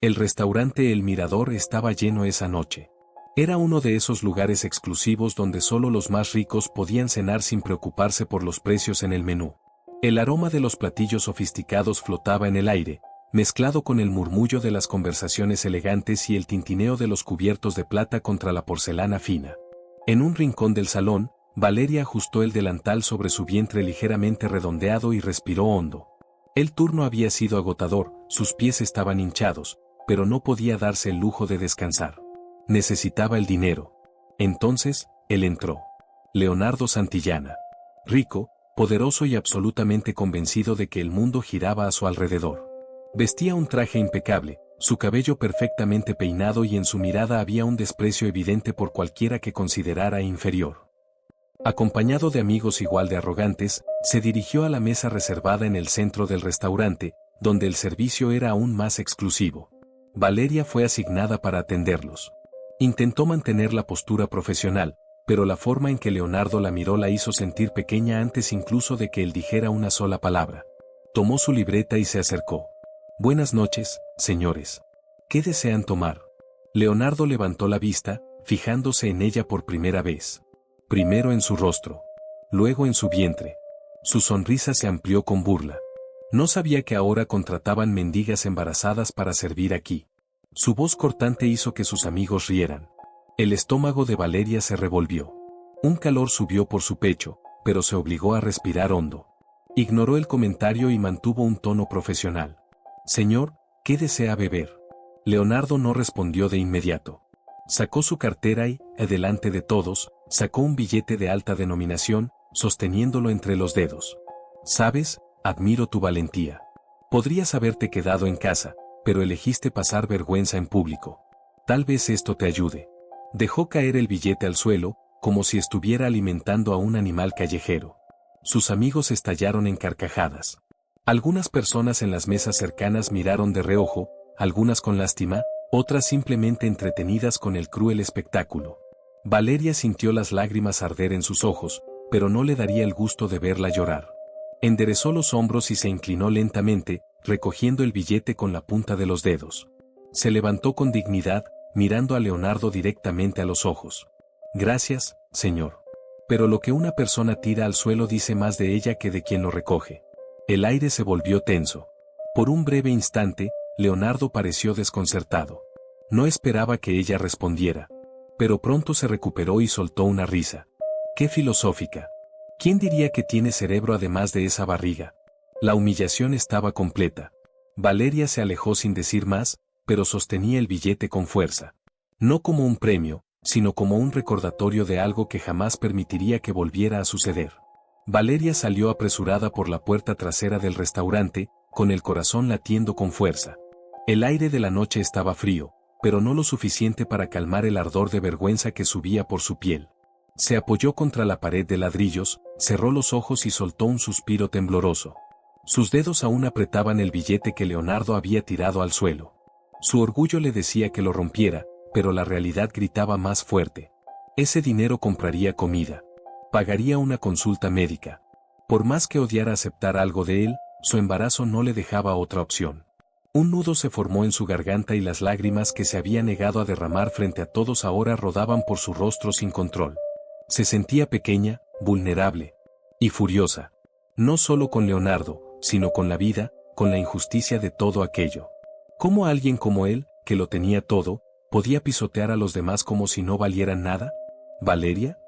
El restaurante El Mirador estaba lleno esa noche. Era uno de esos lugares exclusivos donde solo los más ricos podían cenar sin preocuparse por los precios en el menú. El aroma de los platillos sofisticados flotaba en el aire, mezclado con el murmullo de las conversaciones elegantes y el tintineo de los cubiertos de plata contra la porcelana fina. En un rincón del salón, Valeria ajustó el delantal sobre su vientre ligeramente redondeado y respiró hondo. El turno había sido agotador, sus pies estaban hinchados, pero no podía darse el lujo de descansar. Necesitaba el dinero. Entonces, él entró. Leonardo Santillana. Rico, poderoso y absolutamente convencido de que el mundo giraba a su alrededor. Vestía un traje impecable, su cabello perfectamente peinado y en su mirada había un desprecio evidente por cualquiera que considerara inferior. Acompañado de amigos igual de arrogantes, se dirigió a la mesa reservada en el centro del restaurante, donde el servicio era aún más exclusivo. Valeria fue asignada para atenderlos. Intentó mantener la postura profesional, pero la forma en que Leonardo la miró la hizo sentir pequeña antes incluso de que él dijera una sola palabra. Tomó su libreta y se acercó. «Buenas noches, señores. ¿Qué desean tomar?» Leonardo levantó la vista, fijándose en ella por primera vez. Primero en su rostro. Luego en su vientre. Su sonrisa se amplió con burla. No sabía que ahora contrataban mendigas embarazadas para servir aquí. Su voz cortante hizo que sus amigos rieran. El estómago de Valeria se revolvió. Un calor subió por su pecho, pero se obligó a respirar hondo. Ignoró el comentario y mantuvo un tono profesional. «Señor, ¿qué desea beber?» Leonardo no respondió de inmediato. Sacó su cartera y, delante de todos, sacó un billete de alta denominación, sosteniéndolo entre los dedos. «¿Sabes? Admiro tu valentía. Podrías haberte quedado en casa, pero elegiste pasar vergüenza en público. Tal vez esto te ayude». Dejó caer el billete al suelo, como si estuviera alimentando a un animal callejero. Sus amigos estallaron en carcajadas. Algunas personas en las mesas cercanas miraron de reojo, algunas con lástima, otras simplemente entretenidas con el cruel espectáculo. Valeria sintió las lágrimas arder en sus ojos, pero no le daría el gusto de verla llorar. Enderezó los hombros y se inclinó lentamente, recogiendo el billete con la punta de los dedos. Se levantó con dignidad, mirando a Leonardo directamente a los ojos. «Gracias, señor. Pero lo que una persona tira al suelo dice más de ella que de quien lo recoge». El aire se volvió tenso. Por un breve instante, Leonardo pareció desconcertado. No esperaba que ella respondiera. Pero pronto se recuperó y soltó una risa. «¡Qué filosófica! ¿Quién diría que tiene cerebro además de esa barriga?» La humillación estaba completa. Valeria se alejó sin decir más, pero sostenía el billete con fuerza. No como un premio, sino como un recordatorio de algo que jamás permitiría que volviera a suceder. Valeria salió apresurada por la puerta trasera del restaurante, con el corazón latiendo con fuerza. El aire de la noche estaba frío, pero no lo suficiente para calmar el ardor de vergüenza que subía por su piel. Se apoyó contra la pared de ladrillos, cerró los ojos y soltó un suspiro tembloroso. Sus dedos aún apretaban el billete que Leonardo había tirado al suelo. Su orgullo le decía que lo rompiera, pero la realidad gritaba más fuerte. Ese dinero compraría comida. Pagaría una consulta médica. Por más que odiara aceptar algo de él, su embarazo no le dejaba otra opción. Un nudo se formó en su garganta y las lágrimas que se había negado a derramar frente a todos ahora rodaban por su rostro sin control. Se sentía pequeña, vulnerable y furiosa. No solo con Leonardo, sino con la vida, con la injusticia de todo aquello. ¿Cómo alguien como él, que lo tenía todo, podía pisotear a los demás como si no valieran nada? ¿Valeria?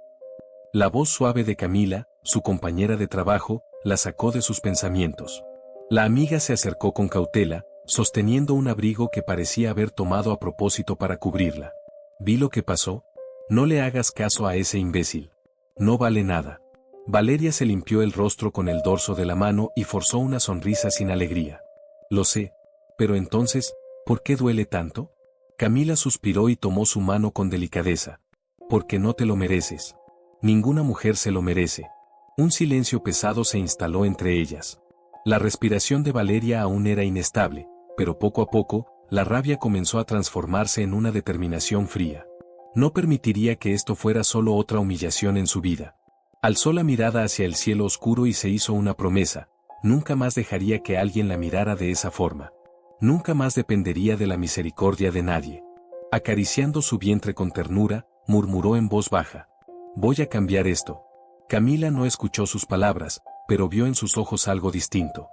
La voz suave de Camila, su compañera de trabajo, la sacó de sus pensamientos. La amiga se acercó con cautela, sosteniendo un abrigo que parecía haber tomado a propósito para cubrirla. ¿Vi lo que pasó? No le hagas caso a ese imbécil. No vale nada. Valeria se limpió el rostro con el dorso de la mano y forzó una sonrisa sin alegría. Lo sé. Pero entonces, ¿por qué duele tanto? Camila suspiró y tomó su mano con delicadeza. Porque no te lo mereces. Ninguna mujer se lo merece. Un silencio pesado se instaló entre ellas. La respiración de Valeria aún era inestable, pero poco a poco, la rabia comenzó a transformarse en una determinación fría. No permitiría que esto fuera solo otra humillación en su vida. Alzó la mirada hacia el cielo oscuro y se hizo una promesa: nunca más dejaría que alguien la mirara de esa forma. Nunca más dependería de la misericordia de nadie. Acariciando su vientre con ternura, murmuró en voz baja. Voy a cambiar esto. Camila no escuchó sus palabras, pero vio en sus ojos algo distinto.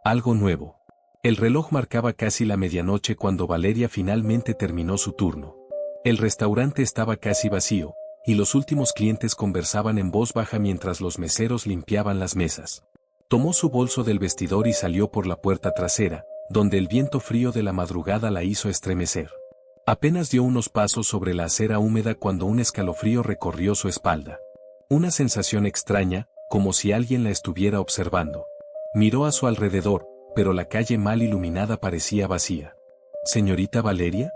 Algo nuevo. El reloj marcaba casi la medianoche cuando Valeria finalmente terminó su turno. El restaurante estaba casi vacío, y los últimos clientes conversaban en voz baja mientras los meseros limpiaban las mesas. Tomó su bolso del vestidor y salió por la puerta trasera, donde el viento frío de la madrugada la hizo estremecer. Apenas dio unos pasos sobre la acera húmeda cuando un escalofrío recorrió su espalda. Una sensación extraña, como si alguien la estuviera observando. Miró a su alrededor, pero la calle mal iluminada parecía vacía. ¿Señorita Valeria?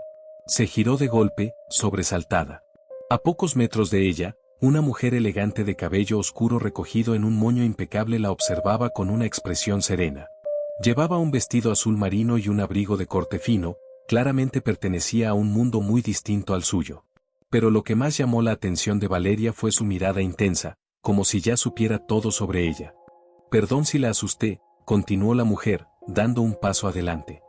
Se giró de golpe, sobresaltada. A pocos metros de ella, una mujer elegante de cabello oscuro recogido en un moño impecable la observaba con una expresión serena. Llevaba un vestido azul marino y un abrigo de corte fino, claramente pertenecía a un mundo muy distinto al suyo. Pero lo que más llamó la atención de Valeria fue su mirada intensa, como si ya supiera todo sobre ella. Perdón si la asusté, continuó la mujer, dando un paso adelante.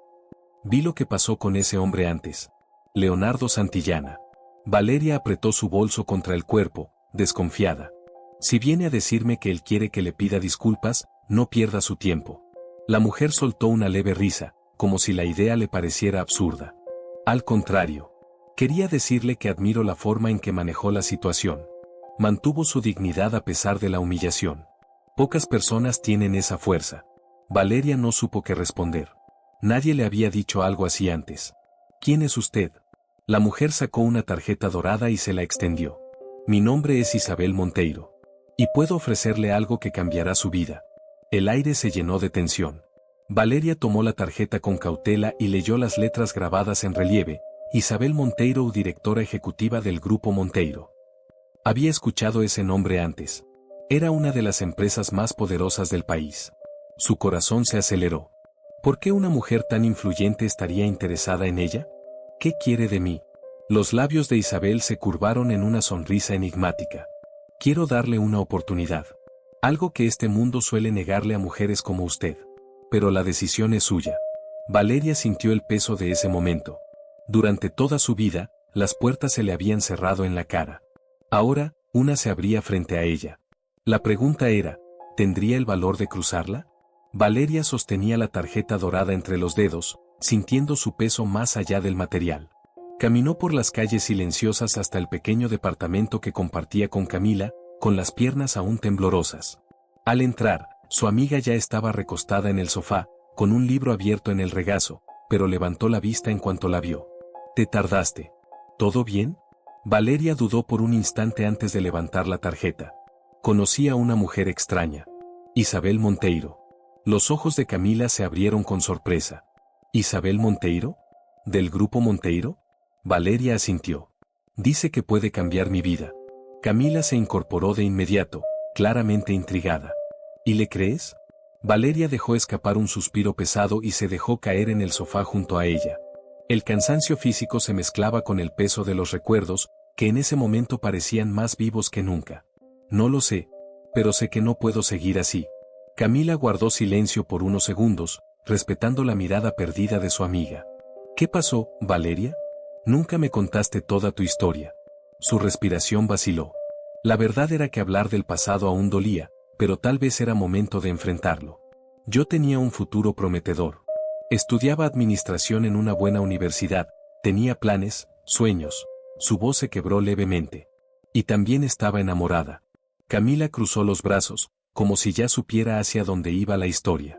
Vi lo que pasó con ese hombre antes. Leonardo Santillana. Valeria apretó su bolso contra el cuerpo, desconfiada. Si viene a decirme que él quiere que le pida disculpas, no pierda su tiempo. La mujer soltó una leve risa, como si la idea le pareciera absurda. Al contrario. Quería decirle que admiro la forma en que manejó la situación. Mantuvo su dignidad a pesar de la humillación. Pocas personas tienen esa fuerza. Valeria no supo qué responder. Nadie le había dicho algo así antes. ¿Quién es usted? La mujer sacó una tarjeta dorada y se la extendió. Mi nombre es Isabel Monteiro. Y puedo ofrecerle algo que cambiará su vida. El aire se llenó de tensión. Valeria tomó la tarjeta con cautela y leyó las letras grabadas en relieve. Isabel Monteiro, directora ejecutiva del Grupo Monteiro. Había escuchado ese nombre antes. Era una de las empresas más poderosas del país. Su corazón se aceleró. ¿Por qué una mujer tan influyente estaría interesada en ella? ¿Qué quiere de mí? Los labios de Isabel se curvaron en una sonrisa enigmática. Quiero darle una oportunidad. Algo que este mundo suele negarle a mujeres como usted. Pero la decisión es suya. Valeria sintió el peso de ese momento. Durante toda su vida, las puertas se le habían cerrado en la cara. Ahora, una se abría frente a ella. La pregunta era, ¿tendría el valor de cruzarla? Valeria sostenía la tarjeta dorada entre los dedos, sintiendo su peso más allá del material. Caminó por las calles silenciosas hasta el pequeño departamento que compartía con Camila, con las piernas aún temblorosas. Al entrar, su amiga ya estaba recostada en el sofá, con un libro abierto en el regazo, pero levantó la vista en cuanto la vio. ¿Te tardaste? ¿Todo bien? Valeria dudó por un instante antes de levantar la tarjeta. Conocía a una mujer extraña. Isabel Monteiro. Los ojos de Camila se abrieron con sorpresa. ¿Isabel Monteiro? ¿Del Grupo Monteiro? Valeria asintió. Dice que puede cambiar mi vida. Camila se incorporó de inmediato, claramente intrigada. ¿Y le crees? Valeria dejó escapar un suspiro pesado y se dejó caer en el sofá junto a ella. El cansancio físico se mezclaba con el peso de los recuerdos, que en ese momento parecían más vivos que nunca. No lo sé, pero sé que no puedo seguir así. Camila guardó silencio por unos segundos, respetando la mirada perdida de su amiga. ¿Qué pasó, Valeria? Nunca me contaste toda tu historia. Su respiración vaciló. La verdad era que hablar del pasado aún dolía, pero tal vez era momento de enfrentarlo. Yo tenía un futuro prometedor. Estudiaba administración en una buena universidad, tenía planes, sueños. Su voz se quebró levemente. Y también estaba enamorada. Camila cruzó los brazos, como si ya supiera hacia dónde iba la historia.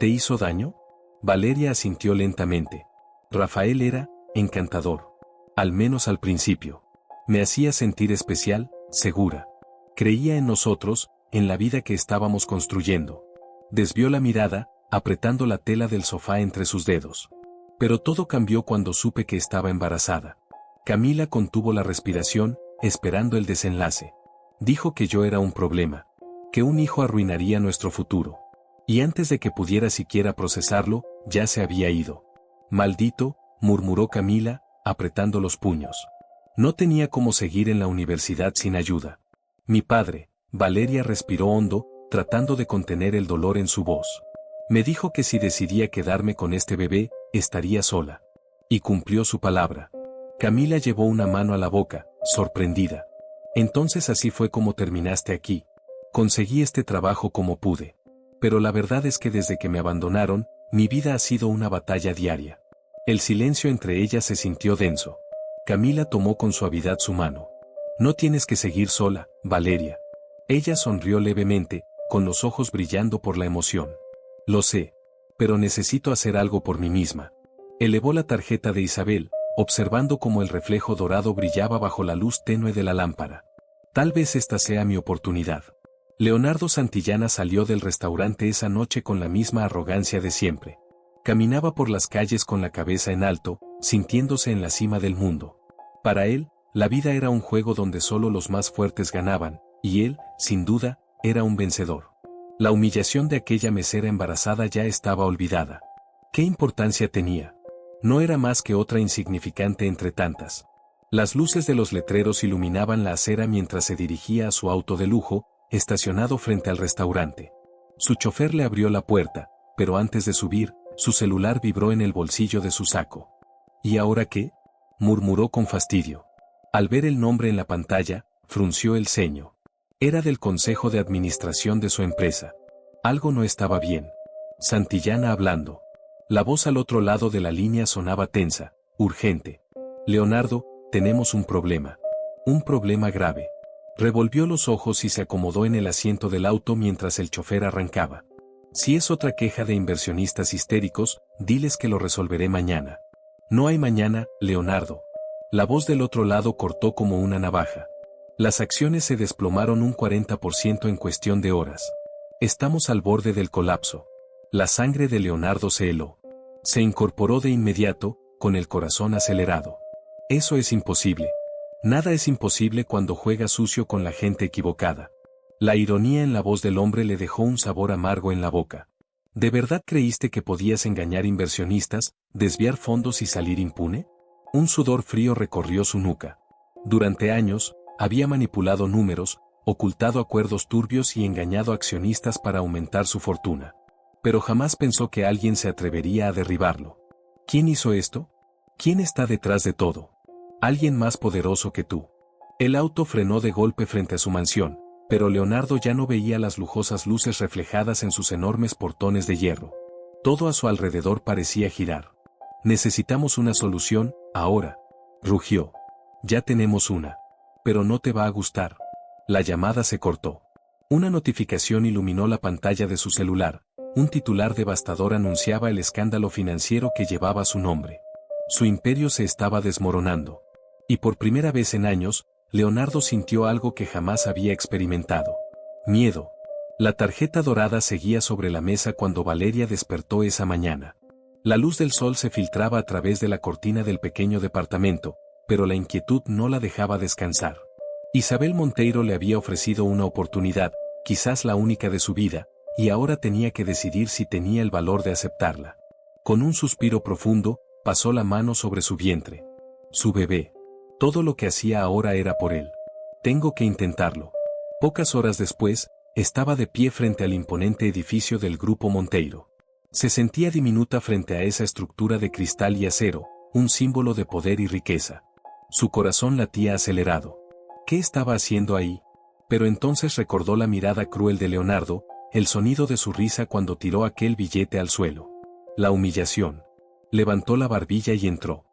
¿Te hizo daño? Valeria asintió lentamente. Rafael era encantador. Al menos al principio. Me hacía sentir especial, segura. Creía en nosotros, en la vida que estábamos construyendo. Desvió la mirada, apretando la tela del sofá entre sus dedos. Pero todo cambió cuando supe que estaba embarazada. Camila contuvo la respiración, esperando el desenlace. Dijo que yo era un problema, que un hijo arruinaría nuestro futuro. Y antes de que pudiera siquiera procesarlo, ya se había ido. Maldito, murmuró Camila, apretando los puños. No tenía cómo seguir en la universidad sin ayuda. Mi padre, Valeria respiró hondo, tratando de contener el dolor en su voz. Me dijo que si decidía quedarme con este bebé, estaría sola. Y cumplió su palabra. Camila llevó una mano a la boca, sorprendida. Entonces así fue como terminaste aquí. Conseguí este trabajo como pude. Pero la verdad es que desde que me abandonaron, mi vida ha sido una batalla diaria. El silencio entre ellas se sintió denso. Camila tomó con suavidad su mano. No tienes que seguir sola, Valeria. Ella sonrió levemente, con los ojos brillando por la emoción. Lo sé. Pero necesito hacer algo por mí misma. Elevó la tarjeta de Isabel, observando cómo el reflejo dorado brillaba bajo la luz tenue de la lámpara. Tal vez esta sea mi oportunidad. Leonardo Santillana salió del restaurante esa noche con la misma arrogancia de siempre. Caminaba por las calles con la cabeza en alto, sintiéndose en la cima del mundo. Para él, la vida era un juego donde solo los más fuertes ganaban, y él, sin duda, era un vencedor. La humillación de aquella mesera embarazada ya estaba olvidada. ¿Qué importancia tenía? No era más que otra insignificante entre tantas. Las luces de los letreros iluminaban la acera mientras se dirigía a su auto de lujo, estacionado frente al restaurante. Su chofer le abrió la puerta, pero antes de subir, su celular vibró en el bolsillo de su saco. ¿Y ahora qué?, murmuró con fastidio. Al ver el nombre en la pantalla, frunció el ceño. Era del consejo de administración de su empresa. Algo no estaba bien. Santillana hablando. La voz al otro lado de la línea sonaba tensa, urgente. Leonardo, tenemos un problema. Un problema grave. Revolvió los ojos y se acomodó en el asiento del auto mientras el chofer arrancaba. Si es otra queja de inversionistas histéricos, diles que lo resolveré mañana. No hay mañana, Leonardo. La voz del otro lado cortó como una navaja. Las acciones se desplomaron un 40% en cuestión de horas. Estamos al borde del colapso. La sangre de Leonardo se heló. Se incorporó de inmediato, con el corazón acelerado. Eso es imposible. Nada es imposible cuando juega sucio con la gente equivocada. La ironía en la voz del hombre le dejó un sabor amargo en la boca. ¿De verdad creíste que podías engañar inversionistas, desviar fondos y salir impune? Un sudor frío recorrió su nuca. Durante años, había manipulado números, ocultado acuerdos turbios y engañado accionistas para aumentar su fortuna. Pero jamás pensó que alguien se atrevería a derribarlo. ¿Quién hizo esto? ¿Quién está detrás de todo? Alguien más poderoso que tú. El auto frenó de golpe frente a su mansión, pero Leonardo ya no veía las lujosas luces reflejadas en sus enormes portones de hierro. Todo a su alrededor parecía girar. Necesitamos una solución, ahora. Rugió. Ya tenemos una. Pero no te va a gustar. La llamada se cortó. Una notificación iluminó la pantalla de su celular. Un titular devastador anunciaba el escándalo financiero que llevaba su nombre. Su imperio se estaba desmoronando. Y por primera vez en años, Leonardo sintió algo que jamás había experimentado. Miedo. La tarjeta dorada seguía sobre la mesa cuando Valeria despertó esa mañana. La luz del sol se filtraba a través de la cortina del pequeño departamento, pero la inquietud no la dejaba descansar. Isabel Monteiro le había ofrecido una oportunidad, quizás la única de su vida, y ahora tenía que decidir si tenía el valor de aceptarla. Con un suspiro profundo, pasó la mano sobre su vientre. Su bebé. Todo lo que hacía ahora era por él. Tengo que intentarlo. Pocas horas después, estaba de pie frente al imponente edificio del Grupo Monteiro. Se sentía diminuta frente a esa estructura de cristal y acero, un símbolo de poder y riqueza. Su corazón latía acelerado. ¿Qué estaba haciendo ahí? Pero entonces recordó la mirada cruel de Leonardo, el sonido de su risa cuando tiró aquel billete al suelo. La humillación. Levantó la barbilla y entró.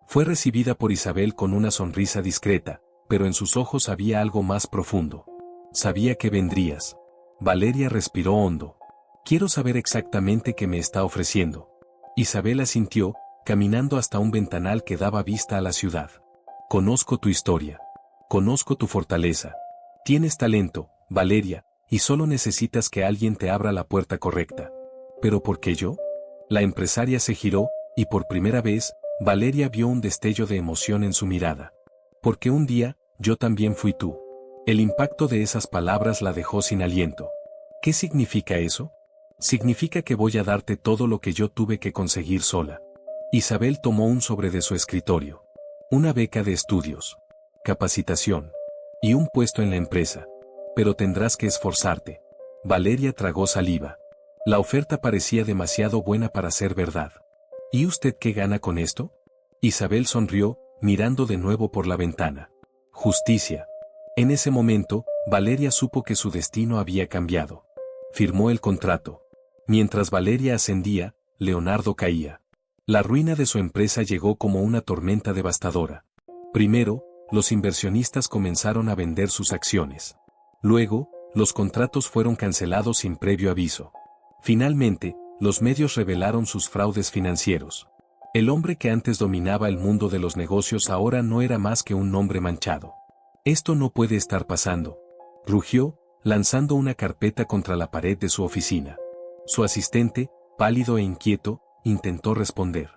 Fue recibida por Isabel con una sonrisa discreta, pero en sus ojos había algo más profundo. Sabía que vendrías. Valeria respiró hondo. Quiero saber exactamente qué me está ofreciendo. Isabel asintió, caminando hasta un ventanal que daba vista a la ciudad. Conozco tu historia. Conozco tu fortaleza. Tienes talento, Valeria, y solo necesitas que alguien te abra la puerta correcta. ¿Pero por qué yo? La empresaria se giró, y por primera vez, Valeria vio un destello de emoción en su mirada. Porque un día, yo también fui tú. El impacto de esas palabras la dejó sin aliento. ¿Qué significa eso? Significa que voy a darte todo lo que yo tuve que conseguir sola. Isabel tomó un sobre de su escritorio. Una beca de estudios. Capacitación. Y un puesto en la empresa. Pero tendrás que esforzarte. Valeria tragó saliva. La oferta parecía demasiado buena para ser verdad. ¿Y usted qué gana con esto? Isabel sonrió, mirando de nuevo por la ventana. Justicia. En ese momento, Valeria supo que su destino había cambiado. Firmó el contrato. Mientras Valeria ascendía, Leonardo caía. La ruina de su empresa llegó como una tormenta devastadora. Primero, los inversionistas comenzaron a vender sus acciones. Luego, los contratos fueron cancelados sin previo aviso. Finalmente, los medios revelaron sus fraudes financieros. El hombre que antes dominaba el mundo de los negocios ahora no era más que un nombre manchado. Esto no puede estar pasando, rugió, lanzando una carpeta contra la pared de su oficina. Su asistente, pálido e inquieto, intentó responder.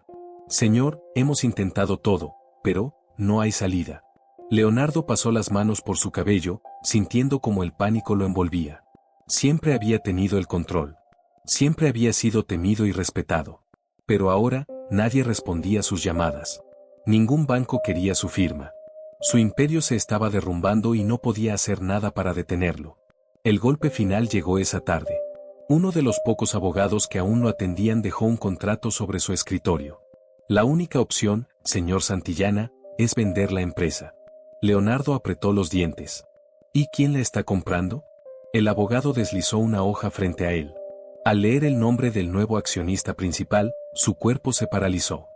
Señor, hemos intentado todo, pero no hay salida. Leonardo pasó las manos por su cabello, sintiendo como el pánico lo envolvía. Siempre había tenido el control. Siempre había sido temido y respetado. Pero ahora, nadie respondía a sus llamadas. Ningún banco quería su firma. Su imperio se estaba derrumbando y no podía hacer nada para detenerlo. El golpe final llegó esa tarde. Uno de los pocos abogados que aún lo atendían dejó un contrato sobre su escritorio. La única opción, señor Santillana, es vender la empresa. Leonardo apretó los dientes. ¿Y quién la está comprando? El abogado deslizó una hoja frente a él. Al leer el nombre del nuevo accionista principal, su cuerpo se paralizó.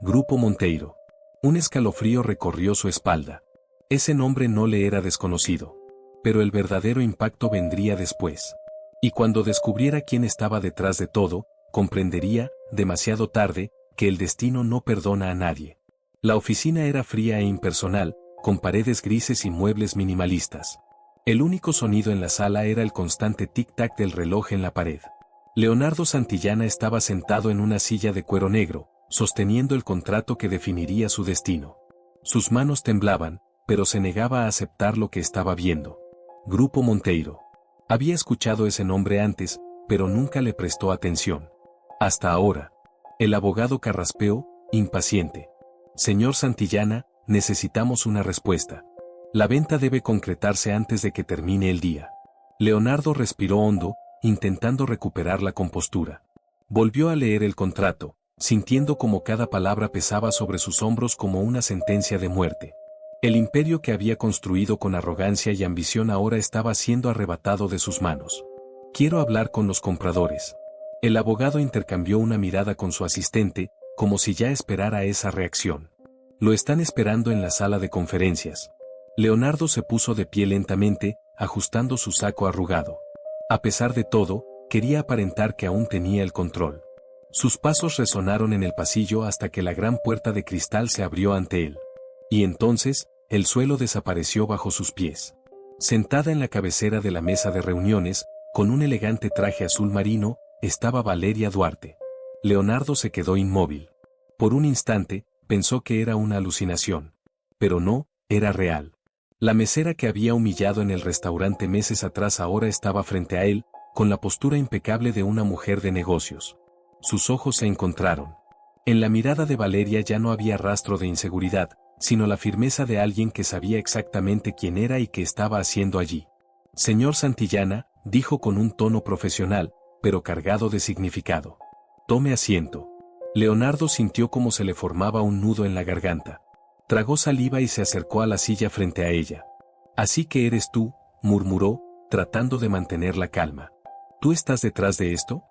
Grupo Monteiro. Un escalofrío recorrió su espalda. Ese nombre no le era desconocido. Pero el verdadero impacto vendría después. Y cuando descubriera quién estaba detrás de todo, comprendería, demasiado tarde, que el destino no perdona a nadie. La oficina era fría e impersonal, con paredes grises y muebles minimalistas. El único sonido en la sala era el constante tic-tac del reloj en la pared. Leonardo Santillana estaba sentado en una silla de cuero negro, sosteniendo el contrato que definiría su destino. Sus manos temblaban, pero se negaba a aceptar lo que estaba viendo. Grupo Monteiro. Había escuchado ese nombre antes, pero nunca le prestó atención. Hasta ahora. El abogado carraspeó, impaciente. Señor Santillana, necesitamos una respuesta. La venta debe concretarse antes de que termine el día. Leonardo respiró hondo, intentando recuperar la compostura. Volvió a leer el contrato, sintiendo como cada palabra pesaba sobre sus hombros como una sentencia de muerte. El imperio que había construido con arrogancia y ambición ahora estaba siendo arrebatado de sus manos. Quiero hablar con los compradores. El abogado intercambió una mirada con su asistente, como si ya esperara esa reacción. Lo están esperando en la sala de conferencias. Leonardo se puso de pie lentamente, ajustando su saco arrugado. A pesar de todo, quería aparentar que aún tenía el control. Sus pasos resonaron en el pasillo hasta que la gran puerta de cristal se abrió ante él. Y entonces, el suelo desapareció bajo sus pies. Sentada en la cabecera de la mesa de reuniones, con un elegante traje azul marino, estaba Valeria Duarte. Leonardo se quedó inmóvil. Por un instante, pensó que era una alucinación. Pero no, era real. La mesera que había humillado en el restaurante meses atrás ahora estaba frente a él, con la postura impecable de una mujer de negocios. Sus ojos se encontraron. En la mirada de Valeria ya no había rastro de inseguridad, sino la firmeza de alguien que sabía exactamente quién era y qué estaba haciendo allí. Señor Santillana, dijo con un tono profesional, pero cargado de significado. Tome asiento. Leonardo sintió como se le formaba un nudo en la garganta. Tragó saliva y se acercó a la silla frente a ella. Así que eres tú, murmuró, tratando de mantener la calma. ¿Tú estás detrás de esto?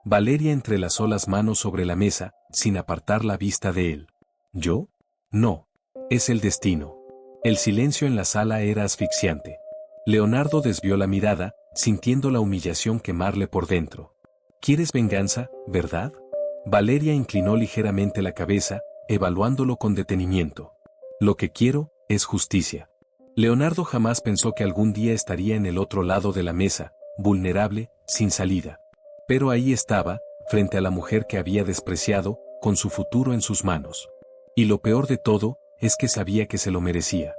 Valeria entrelazó las manos sobre la mesa, sin apartar la vista de él. ¿Yo? No. Es el destino. El silencio en la sala era asfixiante. Leonardo desvió la mirada, sintiendo la humillación quemarle por dentro. ¿Quieres venganza, verdad? Valeria inclinó ligeramente la cabeza, evaluándolo con detenimiento. Lo que quiero, es justicia. Leonardo jamás pensó que algún día estaría en el otro lado de la mesa, vulnerable, sin salida. Pero ahí estaba, frente a la mujer que había despreciado, con su futuro en sus manos. Y lo peor de todo, es que sabía que se lo merecía.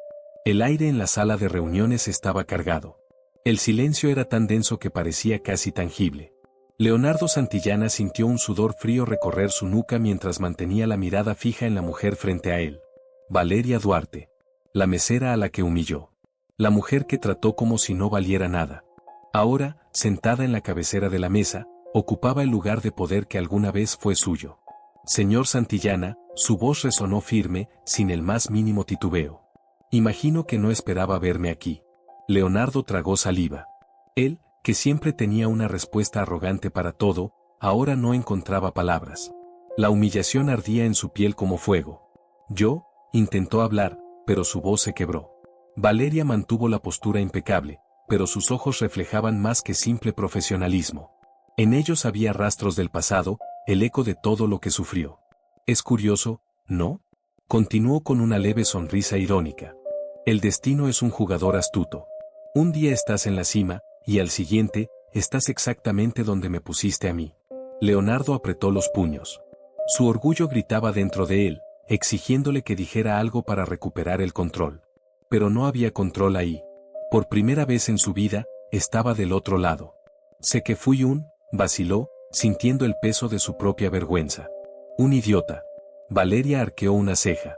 El aire en la sala de reuniones estaba cargado. El silencio era tan denso que parecía casi tangible. Leonardo Santillana sintió un sudor frío recorrer su nuca mientras mantenía la mirada fija en la mujer frente a él. Valeria Duarte. La mesera a la que humilló. La mujer que trató como si no valiera nada. Ahora, sentada en la cabecera de la mesa, ocupaba el lugar de poder que alguna vez fue suyo. Señor Santillana, su voz resonó firme, sin el más mínimo titubeo. Imagino que no esperaba verme aquí. Leonardo tragó saliva. Él, que siempre tenía una respuesta arrogante para todo, ahora no encontraba palabras. La humillación ardía en su piel como fuego. Yo, intentó hablar, pero su voz se quebró. Valeria mantuvo la postura impecable, pero sus ojos reflejaban más que simple profesionalismo. En ellos había rastros del pasado, el eco de todo lo que sufrió. Es curioso, ¿no? Continuó con una leve sonrisa irónica. El destino es un jugador astuto. Un día estás en la cima, y al siguiente, estás exactamente donde me pusiste a mí. Leonardo apretó los puños. Su orgullo gritaba dentro de él, exigiéndole que dijera algo para recuperar el control. Pero no había control ahí. Por primera vez en su vida, estaba del otro lado. Sé que fui vaciló, sintiendo el peso de su propia vergüenza. Un idiota. Valeria arqueó una ceja.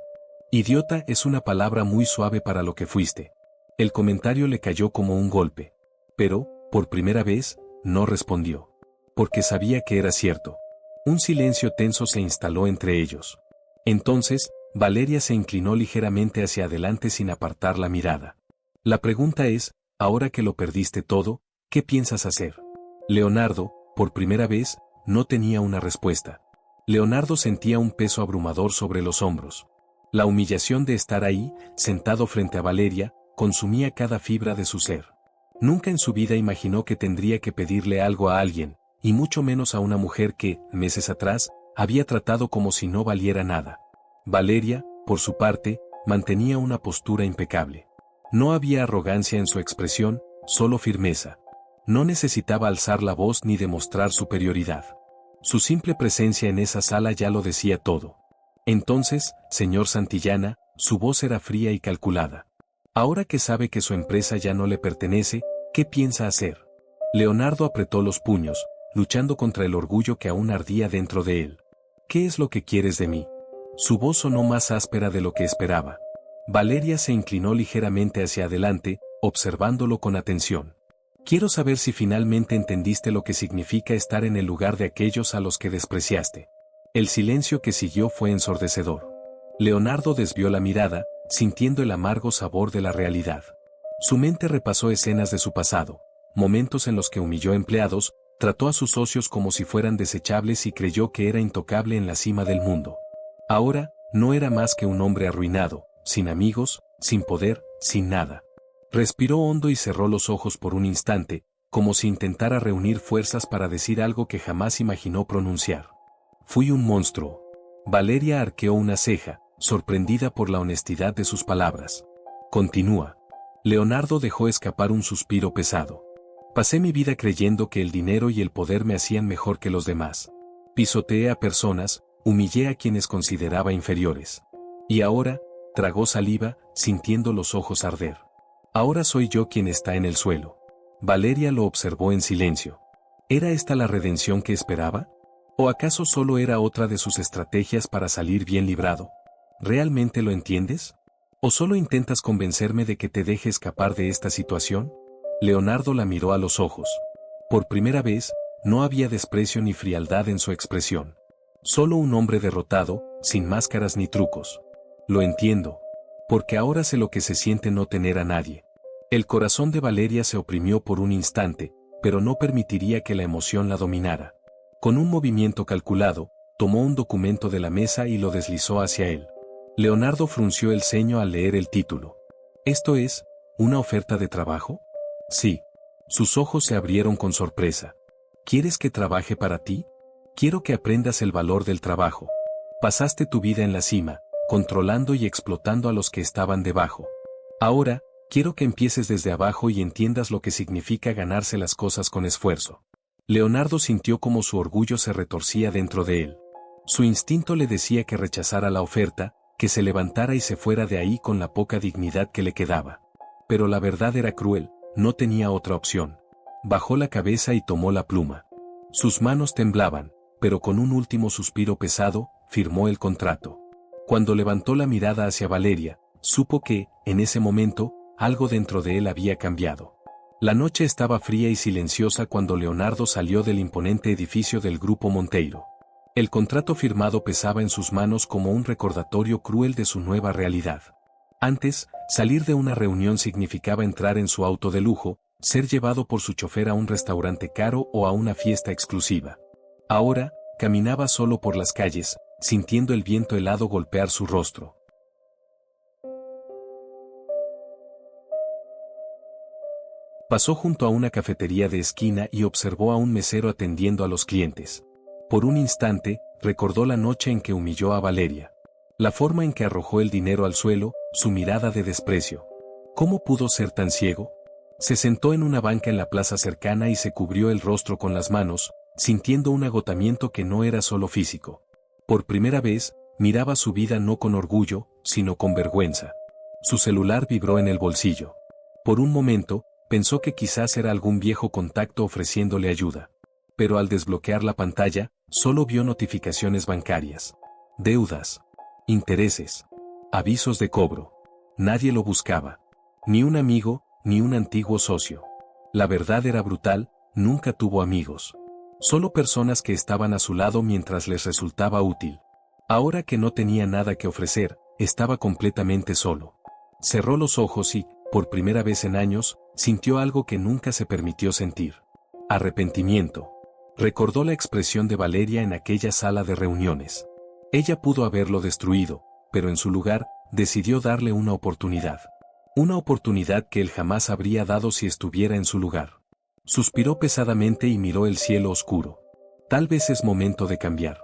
Idiota es una palabra muy suave para lo que fuiste. El comentario le cayó como un golpe. Pero, por primera vez, no respondió. Porque sabía que era cierto. Un silencio tenso se instaló entre ellos. Entonces, Valeria se inclinó ligeramente hacia adelante sin apartar la mirada. La pregunta es, ahora que lo perdiste todo, ¿qué piensas hacer? Leonardo, por primera vez, no tenía una respuesta. Leonardo sentía un peso abrumador sobre los hombros. La humillación de estar ahí, sentado frente a Valeria, consumía cada fibra de su ser. Nunca en su vida imaginó que tendría que pedirle algo a alguien, y mucho menos a una mujer que, meses atrás, había tratado como si no valiera nada. Valeria, por su parte, mantenía una postura impecable. No había arrogancia en su expresión, solo firmeza. No necesitaba alzar la voz ni demostrar superioridad. Su simple presencia en esa sala ya lo decía todo. Entonces, señor Santillana, su voz era fría y calculada. Ahora que sabe que su empresa ya no le pertenece, ¿qué piensa hacer? Leonardo apretó los puños, luchando contra el orgullo que aún ardía dentro de él. ¿Qué es lo que quieres de mí? Su voz sonó más áspera de lo que esperaba. Valeria se inclinó ligeramente hacia adelante, observándolo con atención. Quiero saber si finalmente entendiste lo que significa estar en el lugar de aquellos a los que despreciaste. El silencio que siguió fue ensordecedor. Leonardo desvió la mirada, sintiendo el amargo sabor de la realidad. Su mente repasó escenas de su pasado, momentos en los que humilló empleados, trató a sus socios como si fueran desechables y creyó que era intocable en la cima del mundo. Ahora, no era más que un hombre arruinado, sin amigos, sin poder, sin nada. Respiró hondo y cerró los ojos por un instante, como si intentara reunir fuerzas para decir algo que jamás imaginó pronunciar. Fui un monstruo. Valeria arqueó una ceja, sorprendida por la honestidad de sus palabras. Continúa. Leonardo dejó escapar un suspiro pesado. Pasé mi vida creyendo que el dinero y el poder me hacían mejor que los demás. Pisoteé a personas, humillé a quienes consideraba inferiores. Y ahora, tragó saliva, sintiendo los ojos arder. Ahora soy yo quien está en el suelo. Valeria lo observó en silencio. ¿Era esta la redención que esperaba? ¿O acaso solo era otra de sus estrategias para salir bien librado? ¿Realmente lo entiendes? ¿O solo intentas convencerme de que te deje escapar de esta situación? Leonardo la miró a los ojos. Por primera vez, no había desprecio ni frialdad en su expresión. Solo un hombre derrotado, sin máscaras ni trucos. Lo entiendo. Porque ahora sé lo que se siente no tener a nadie. El corazón de Valeria se oprimió por un instante, pero no permitiría que la emoción la dominara. Con un movimiento calculado, tomó un documento de la mesa y lo deslizó hacia él. Leonardo frunció el ceño al leer el título. ¿Esto es una oferta de trabajo? Sí. Sus ojos se abrieron con sorpresa. ¿Quieres que trabaje para ti? Quiero que aprendas el valor del trabajo. Pasaste tu vida en la cima, controlando y explotando a los que estaban debajo. Ahora, quiero que empieces desde abajo y entiendas lo que significa ganarse las cosas con esfuerzo. Leonardo sintió como su orgullo se retorcía dentro de él. Su instinto le decía que rechazara la oferta, que se levantara y se fuera de ahí con la poca dignidad que le quedaba. Pero la verdad era cruel, no tenía otra opción. Bajó la cabeza y tomó la pluma. Sus manos temblaban, pero con un último suspiro pesado, firmó el contrato. Cuando levantó la mirada hacia Valeria, supo que, en ese momento, algo dentro de él había cambiado. La noche estaba fría y silenciosa cuando Leonardo salió del imponente edificio del Grupo Monteiro. El contrato firmado pesaba en sus manos como un recordatorio cruel de su nueva realidad. Antes, salir de una reunión significaba entrar en su auto de lujo, ser llevado por su chofer a un restaurante caro o a una fiesta exclusiva. Ahora, caminaba solo por las calles, sintiendo el viento helado golpear su rostro. Pasó junto a una cafetería de esquina y observó a un mesero atendiendo a los clientes. Por un instante, recordó la noche en que humilló a Valeria. La forma en que arrojó el dinero al suelo, su mirada de desprecio. ¿Cómo pudo ser tan ciego? Se sentó en una banca en la plaza cercana y se cubrió el rostro con las manos, sintiendo un agotamiento que no era solo físico. Por primera vez, miraba su vida no con orgullo, sino con vergüenza. Su celular vibró en el bolsillo. Por un momento, pensó que quizás era algún viejo contacto ofreciéndole ayuda. Pero al desbloquear la pantalla, solo vio notificaciones bancarias. Deudas. Intereses. Avisos de cobro. Nadie lo buscaba. Ni un amigo, ni un antiguo socio. La verdad era brutal, nunca tuvo amigos. Solo personas que estaban a su lado mientras les resultaba útil. Ahora que no tenía nada que ofrecer, estaba completamente solo. Cerró los ojos y, por primera vez en años, sintió algo que nunca se permitió sentir. Arrepentimiento. Recordó la expresión de Valeria en aquella sala de reuniones. Ella pudo haberlo destruido, pero en su lugar, decidió darle una oportunidad. Una oportunidad que él jamás habría dado si estuviera en su lugar. Suspiró pesadamente y miró el cielo oscuro. Tal vez es momento de cambiar.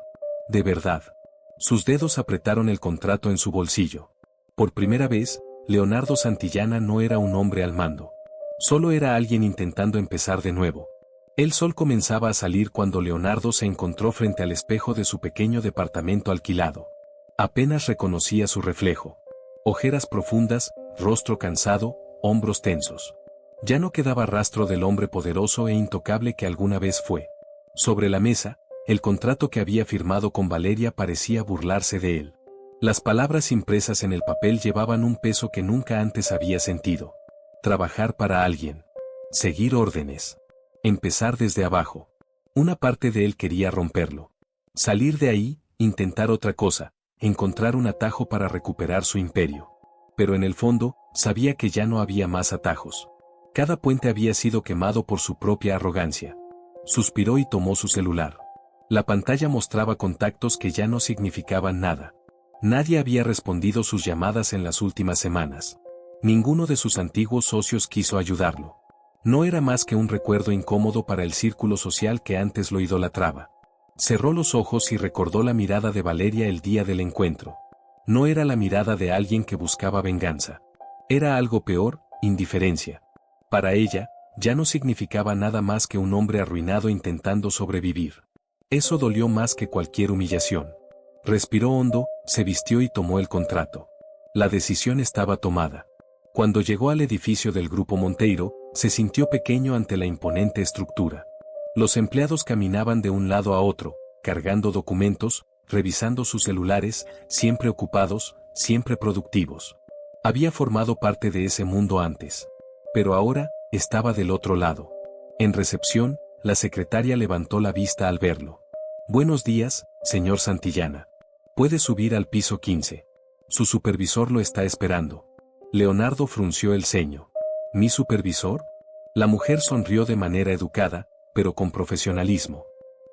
De verdad. Sus dedos apretaron el contrato en su bolsillo. Por primera vez, Leonardo Santillana no era un hombre al mando. Solo era alguien intentando empezar de nuevo. El sol comenzaba a salir cuando Leonardo se encontró frente al espejo de su pequeño departamento alquilado. Apenas reconocía su reflejo. Ojeras profundas, rostro cansado, hombros tensos. Ya no quedaba rastro del hombre poderoso e intocable que alguna vez fue. Sobre la mesa, el contrato que había firmado con Valeria parecía burlarse de él. Las palabras impresas en el papel llevaban un peso que nunca antes había sentido. Trabajar para alguien. Seguir órdenes. Empezar desde abajo. Una parte de él quería romperlo. Salir de ahí, intentar otra cosa, encontrar un atajo para recuperar su imperio. Pero en el fondo, sabía que ya no había más atajos. Cada puente había sido quemado por su propia arrogancia. Suspiró y tomó su celular. La pantalla mostraba contactos que ya no significaban nada. Nadie había respondido sus llamadas en las últimas semanas. Ninguno de sus antiguos socios quiso ayudarlo. No era más que un recuerdo incómodo para el círculo social que antes lo idolatraba. Cerró los ojos y recordó la mirada de Valeria el día del encuentro. No era la mirada de alguien que buscaba venganza. Era algo peor, indiferencia. Para ella, ya no significaba nada más que un hombre arruinado intentando sobrevivir. Eso dolió más que cualquier humillación. Respiró hondo, se vistió y tomó el contrato. La decisión estaba tomada. Cuando llegó al edificio del Grupo Monteiro, se sintió pequeño ante la imponente estructura. Los empleados caminaban de un lado a otro, cargando documentos, revisando sus celulares, siempre ocupados, siempre productivos. Había formado parte de ese mundo antes. Pero ahora, estaba del otro lado. En recepción, la secretaria levantó la vista al verlo. Buenos días, señor Santillana. Puede subir al piso 15. Su supervisor lo está esperando. Leonardo frunció el ceño. ¿Mi supervisor? La mujer sonrió de manera educada, pero con profesionalismo.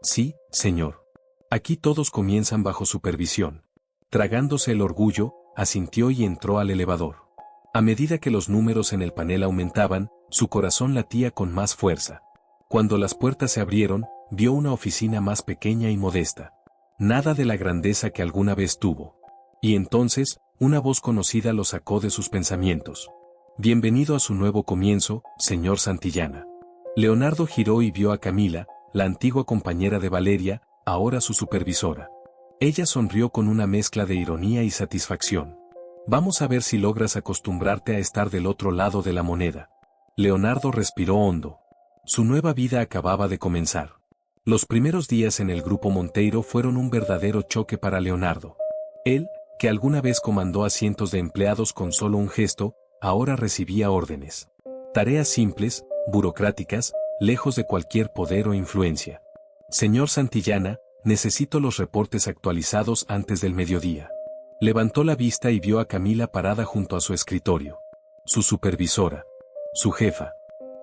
Sí, señor. Aquí todos comienzan bajo supervisión. Tragándose el orgullo, asintió y entró al elevador. A medida que los números en el panel aumentaban, su corazón latía con más fuerza. Cuando las puertas se abrieron, vio una oficina más pequeña y modesta. Nada de la grandeza que alguna vez tuvo. Y entonces, una voz conocida lo sacó de sus pensamientos. Bienvenido a su nuevo comienzo, señor Santillana. Leonardo giró y vio a Camila, la antigua compañera de Valeria, ahora su supervisora. Ella sonrió con una mezcla de ironía y satisfacción. Vamos a ver si logras acostumbrarte a estar del otro lado de la moneda. Leonardo respiró hondo. Su nueva vida acababa de comenzar. Los primeros días en el Grupo Monteiro fueron un verdadero choque para Leonardo. Él, que alguna vez comandó a cientos de empleados con solo un gesto, ahora recibía órdenes. Tareas simples, burocráticas, lejos de cualquier poder o influencia. Señor Santillana, necesito los reportes actualizados antes del mediodía. Levantó la vista y vio a Camila parada junto a su escritorio. Su supervisora. Su jefa.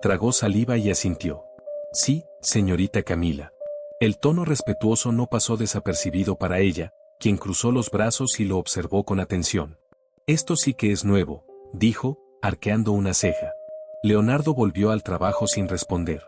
Tragó saliva y asintió. Sí, señorita Camila. El tono respetuoso no pasó desapercibido para ella, quien cruzó los brazos y lo observó con atención. Esto sí que es nuevo, dijo, arqueando una ceja. Leonardo volvió al trabajo sin responder.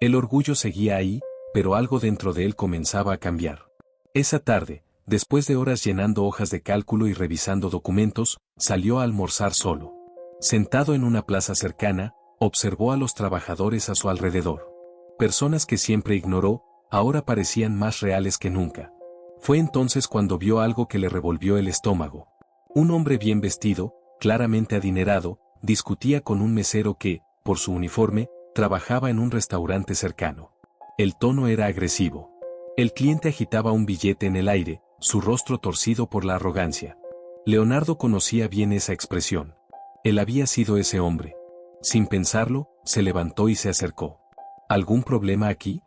El orgullo seguía ahí, pero algo dentro de él comenzaba a cambiar. Esa tarde, después de horas llenando hojas de cálculo y revisando documentos, salió a almorzar solo. Sentado en una plaza cercana, observó a los trabajadores a su alrededor. Personas que siempre ignoró, ahora parecían más reales que nunca. Fue entonces cuando vio algo que le revolvió el estómago. Un hombre bien vestido, claramente adinerado, discutía con un mesero que, por su uniforme, trabajaba en un restaurante cercano. El tono era agresivo. El cliente agitaba un billete en el aire, su rostro torcido por la arrogancia. Leonardo conocía bien esa expresión. Él había sido ese hombre. Sin pensarlo, se levantó y se acercó. ¿Algún problema aquí?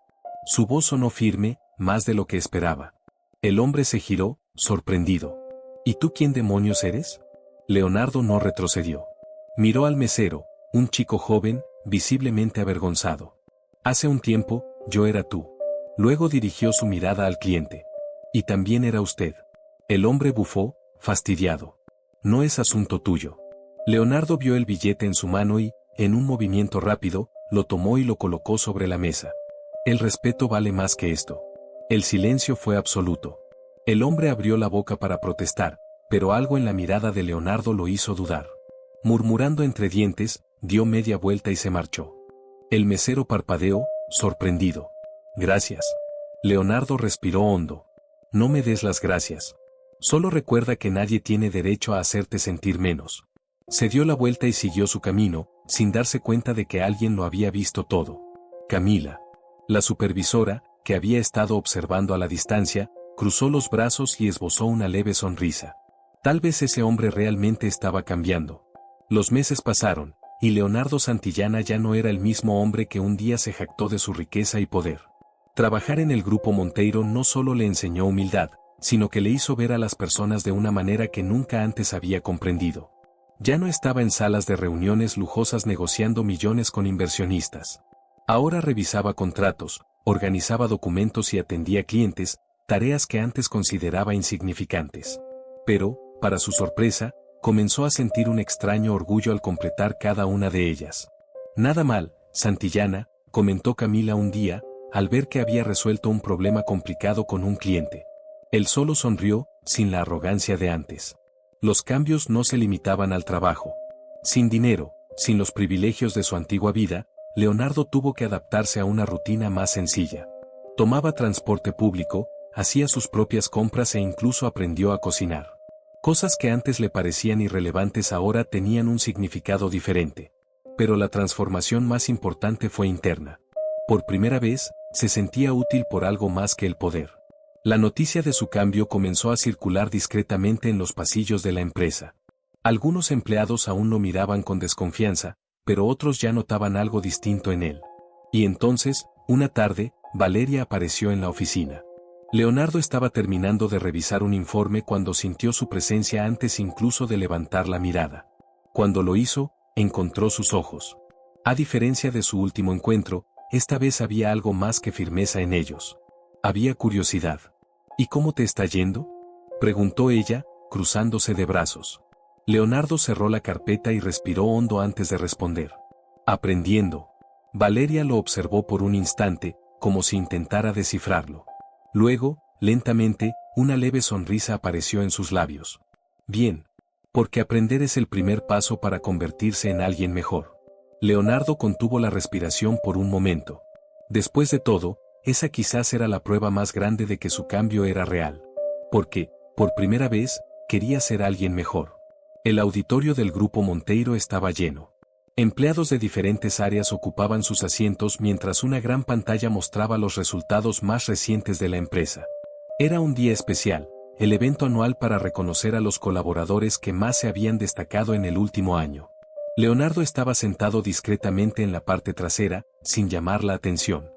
Su voz sonó firme, más de lo que esperaba. El hombre se giró, sorprendido. ¿Y tú quién demonios eres? Leonardo no retrocedió. Miró al mesero, un chico joven, visiblemente avergonzado. Hace un tiempo, yo era tú. Luego dirigió su mirada al cliente. Y también era usted. El hombre bufó, fastidiado. No es asunto tuyo. Leonardo vio el billete en su mano y, en un movimiento rápido, lo tomó y lo colocó sobre la mesa. El respeto vale más que esto. El silencio fue absoluto. El hombre abrió la boca para protestar, pero algo en la mirada de Leonardo lo hizo dudar. Murmurando entre dientes, dio media vuelta y se marchó. El mesero parpadeó, sorprendido. Gracias. Leonardo respiró hondo. No me des las gracias. Solo recuerda que nadie tiene derecho a hacerte sentir menos. Se dio la vuelta y siguió su camino, sin darse cuenta de que alguien lo había visto todo. Camila. La supervisora, que había estado observando a la distancia, cruzó los brazos y esbozó una leve sonrisa. Tal vez ese hombre realmente estaba cambiando. Los meses pasaron, y Leonardo Santillana ya no era el mismo hombre que un día se jactó de su riqueza y poder. Trabajar en el Grupo Monteiro no solo le enseñó humildad, sino que le hizo ver a las personas de una manera que nunca antes había comprendido. Ya no estaba en salas de reuniones lujosas negociando millones con inversionistas. Ahora revisaba contratos, organizaba documentos y atendía clientes, tareas que antes consideraba insignificantes. Pero, para su sorpresa, comenzó a sentir un extraño orgullo al completar cada una de ellas. Nada mal, Santillana, comentó Camila un día, al ver que había resuelto un problema complicado con un cliente. Él solo sonrió, sin la arrogancia de antes. Los cambios no se limitaban al trabajo. Sin dinero, sin los privilegios de su antigua vida, Leonardo tuvo que adaptarse a una rutina más sencilla. Tomaba transporte público, hacía sus propias compras e incluso aprendió a cocinar. Cosas que antes le parecían irrelevantes ahora tenían un significado diferente. Pero la transformación más importante fue interna. Por primera vez, se sentía útil por algo más que el poder. La noticia de su cambio comenzó a circular discretamente en los pasillos de la empresa. Algunos empleados aún lo miraban con desconfianza, pero otros ya notaban algo distinto en él. Y entonces, una tarde, Valeria apareció en la oficina. Leonardo estaba terminando de revisar un informe cuando sintió su presencia antes incluso de levantar la mirada. Cuando lo hizo, encontró sus ojos. A diferencia de su último encuentro, esta vez había algo más que firmeza en ellos. Había curiosidad. ¿Y cómo te está yendo?, preguntó ella, cruzándose de brazos. Leonardo cerró la carpeta y respiró hondo antes de responder. Aprendiendo. Valeria lo observó por un instante, como si intentara descifrarlo. Luego, lentamente, una leve sonrisa apareció en sus labios. Bien. Porque aprender es el primer paso para convertirse en alguien mejor. Leonardo contuvo la respiración por un momento. Después de todo, esa quizás era la prueba más grande de que su cambio era real. Porque, por primera vez, quería ser alguien mejor. El auditorio del Grupo Monteiro estaba lleno. Empleados de diferentes áreas ocupaban sus asientos mientras una gran pantalla mostraba los resultados más recientes de la empresa. Era un día especial, el evento anual para reconocer a los colaboradores que más se habían destacado en el último año. Leonardo estaba sentado discretamente en la parte trasera, sin llamar la atención.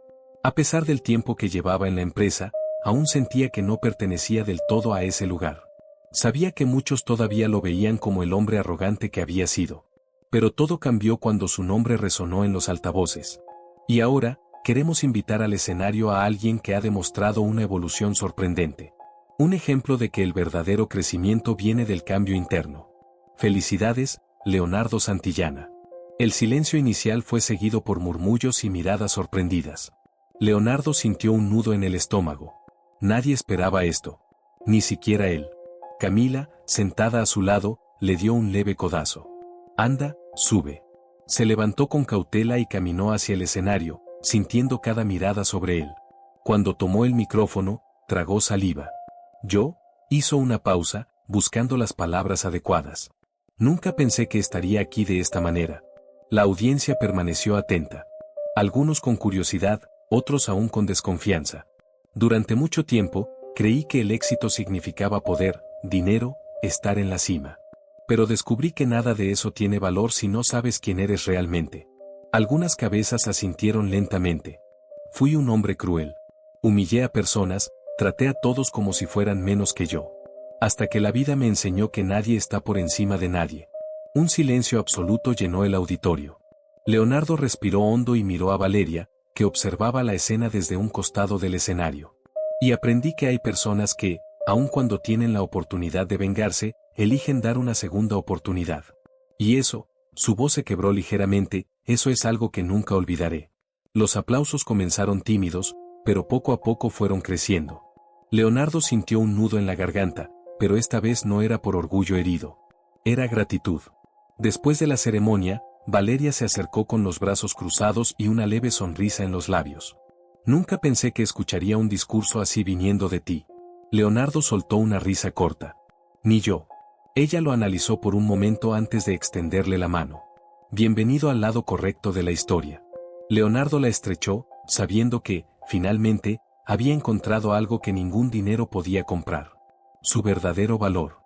A pesar del tiempo que llevaba en la empresa, aún sentía que no pertenecía del todo a ese lugar. Sabía que muchos todavía lo veían como el hombre arrogante que había sido. Pero todo cambió cuando su nombre resonó en los altavoces. Y ahora, queremos invitar al escenario a alguien que ha demostrado una evolución sorprendente. Un ejemplo de que el verdadero crecimiento viene del cambio interno. Felicidades, Leonardo Santillana. El silencio inicial fue seguido por murmullos y miradas sorprendidas. Leonardo sintió un nudo en el estómago. Nadie esperaba esto. Ni siquiera él. Camila, sentada a su lado, le dio un leve codazo. Anda, sube. Se levantó con cautela y caminó hacia el escenario, sintiendo cada mirada sobre él. Cuando tomó el micrófono, tragó saliva. Yo, hizo una pausa, buscando las palabras adecuadas. Nunca pensé que estaría aquí de esta manera. La audiencia permaneció atenta. Algunos con curiosidad, otros aún con desconfianza. Durante mucho tiempo, creí que el éxito significaba poder, dinero, estar en la cima. Pero descubrí que nada de eso tiene valor si no sabes quién eres realmente. Algunas cabezas asintieron lentamente. Fui un hombre cruel. Humillé a personas, traté a todos como si fueran menos que yo. Hasta que la vida me enseñó que nadie está por encima de nadie. Un silencio absoluto llenó el auditorio. Leonardo respiró hondo y miró a Valeria, que observaba la escena desde un costado del escenario. Y aprendí que hay personas que, aun cuando tienen la oportunidad de vengarse, eligen dar una segunda oportunidad. Y eso, su voz se quebró ligeramente, eso es algo que nunca olvidaré. Los aplausos comenzaron tímidos, pero poco a poco fueron creciendo. Leonardo sintió un nudo en la garganta, pero esta vez no era por orgullo herido. Era gratitud. Después de la ceremonia, Valeria se acercó con los brazos cruzados y una leve sonrisa en los labios. Nunca pensé que escucharía un discurso así viniendo de ti. Leonardo soltó una risa corta. Ni yo. Ella lo analizó por un momento antes de extenderle la mano. Bienvenido al lado correcto de la historia. Leonardo la estrechó, sabiendo que, finalmente, había encontrado algo que ningún dinero podía comprar. Su verdadero valor.